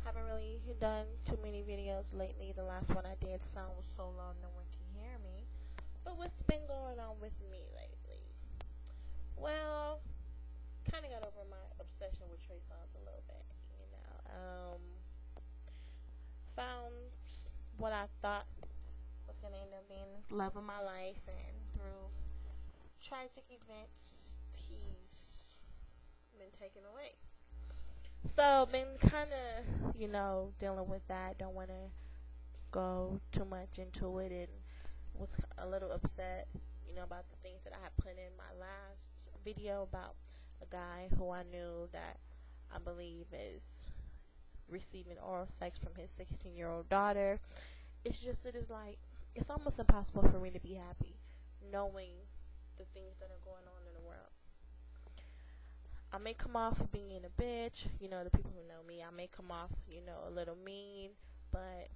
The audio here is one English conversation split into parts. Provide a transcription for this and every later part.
Haven't really done too many videos lately. The last one I did sound was so low no one can hear me. But what's been going on with me lately? Well, kind of got over my obsession with Trey Songz a little bit. Found what I thought was gonna end up being the love of my life, and through tragic events, he's been taken away. So, been kind of, dealing with that. Don't want to go too much into it, and was a little upset, about the things that I had put in my last video about a guy who I knew that I believe is receiving oral sex from his 16-year-old daughter. It's just, it's almost impossible for me to be happy knowing the things that are going on in the world. I may come off being a bitch, the people who know me, I may come off, a little mean, but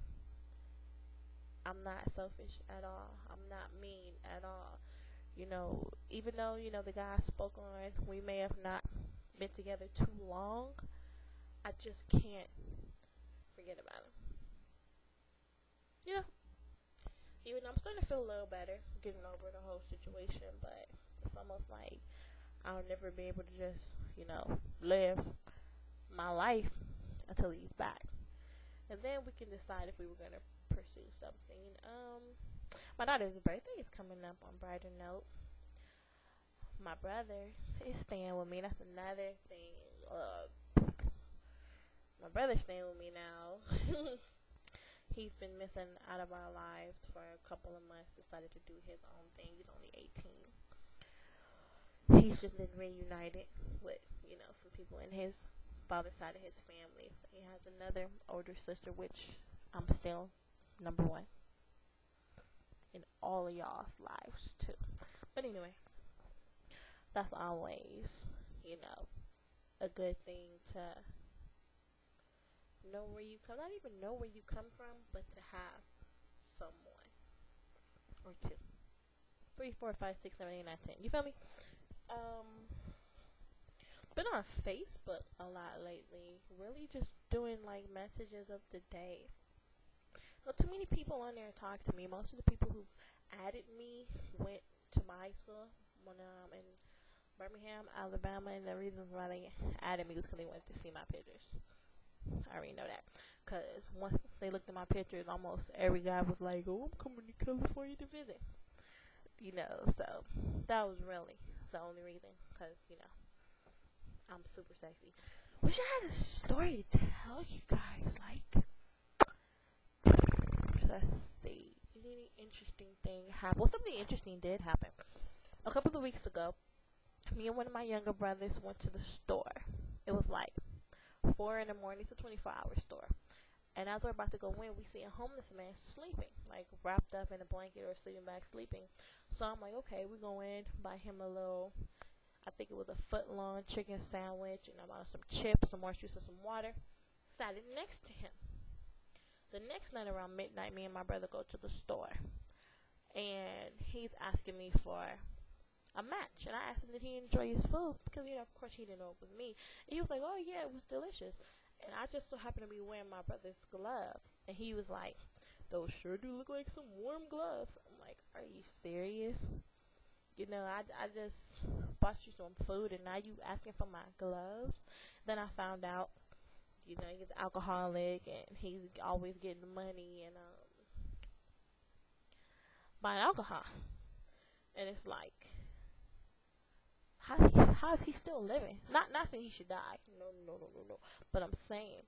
I'm not selfish at all. I'm not mean at all. Even though, the guy I spoke on, we may have not been together too long, I just can't forget about him. Even though I'm starting to feel a little better, getting over the whole situation, but it's almost like I'll never be able to just, live my life until he's back. And then we can decide if we were going to pursue something. My daughter's birthday is coming up on brighter note. My brother is staying with me. That's another thing. My brother's staying with me now. He's been missing out of our lives for a couple of months. Decided to do his own thing. He's only 18. He's just been reunited with, some people in his father's side of his family. He has another older sister, which I'm still number one in all of y'all's lives too. But anyway, that's always, a good thing to know where you come. Not even know where you come from, but to have someone or two, 3, 4, 5, 6, 7, 8, 9, 10. You feel me? Been on Facebook a lot lately. Really just doing messages of the day. Not too many people on there talk to me. Most of the people who added me went to my high school when in Birmingham, Alabama, and the reason why they added me was because they wanted to see my pictures. I already know that, because once they looked at my pictures, almost every guy was like, "Oh, I'm coming to California to visit." So that was really the only reason, because I'm super sexy. Wish I had a story to tell you guys. Let's see. Any interesting thing happened? Well, something interesting did happen. A couple of weeks ago, me and one of my younger brothers went to the store. It was 4 in the morning. It's a 24-hour store. And as we're about to go in, we see a homeless man sleeping, wrapped up in a blanket or sleeping bag sleeping. So I'm like, okay, we go in, buy him a little, I think it was a foot-long chicken sandwich, and I bought some chips, some orange juice, and some water. Sat it next to him. The next night around midnight, me and my brother go to the store, and he's asking me for a match. And I asked him, did he enjoy his food? Because, of course, he didn't know it was me. And he was like, oh, yeah, it was delicious. And I just so happened to be wearing my brother's gloves. And he was like, those sure do look like some warm gloves. I'm like, are you serious? I just bought you some food, and now you asking for my gloves? Then I found out, he's alcoholic, and he's always getting the money and buying alcohol. And it's like, how is he still living? Not saying he should die. No. But I'm saying,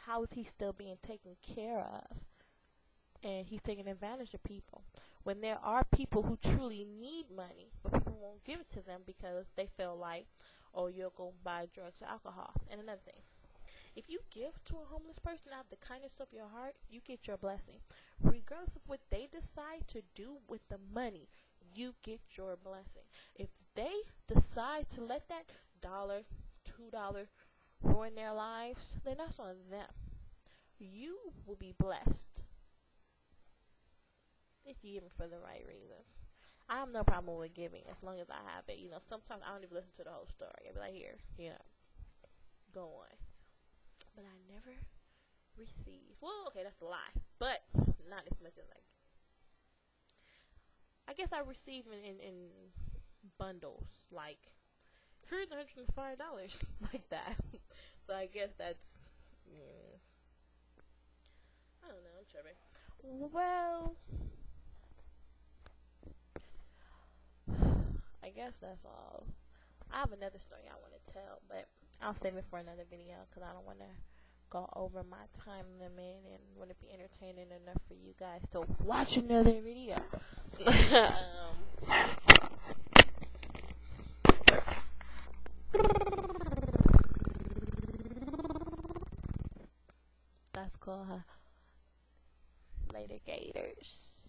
how is he still being taken care of? And he's taking advantage of people. When there are people who truly need money, but people won't give it to them because they feel like, oh, you'll go buy drugs or alcohol. And another thing, if you give to a homeless person out of the kindness of your heart, you get your blessing. Regardless of what they decide to do with the money, you get your blessing. If they decide to let that $1, $2 ruin their lives, then that's on them. You will be blessed if you give it for the right reasons. I have no problem with giving as long as I have it. Sometimes I don't even listen to the whole story. I'll be like, here, go on. But I never receive. Well, okay, that's a lie, but not as much as I guess I receive in bundles. Like, here's $105, like that. So I guess that's, I don't know, I'm tripping. Well, I guess that's all. I have another story I want to tell, but I'll save it for another video because I don't want to go over my time limit and want to be entertaining enough for you guys to watch another video. That's cool, huh? Later, Gators.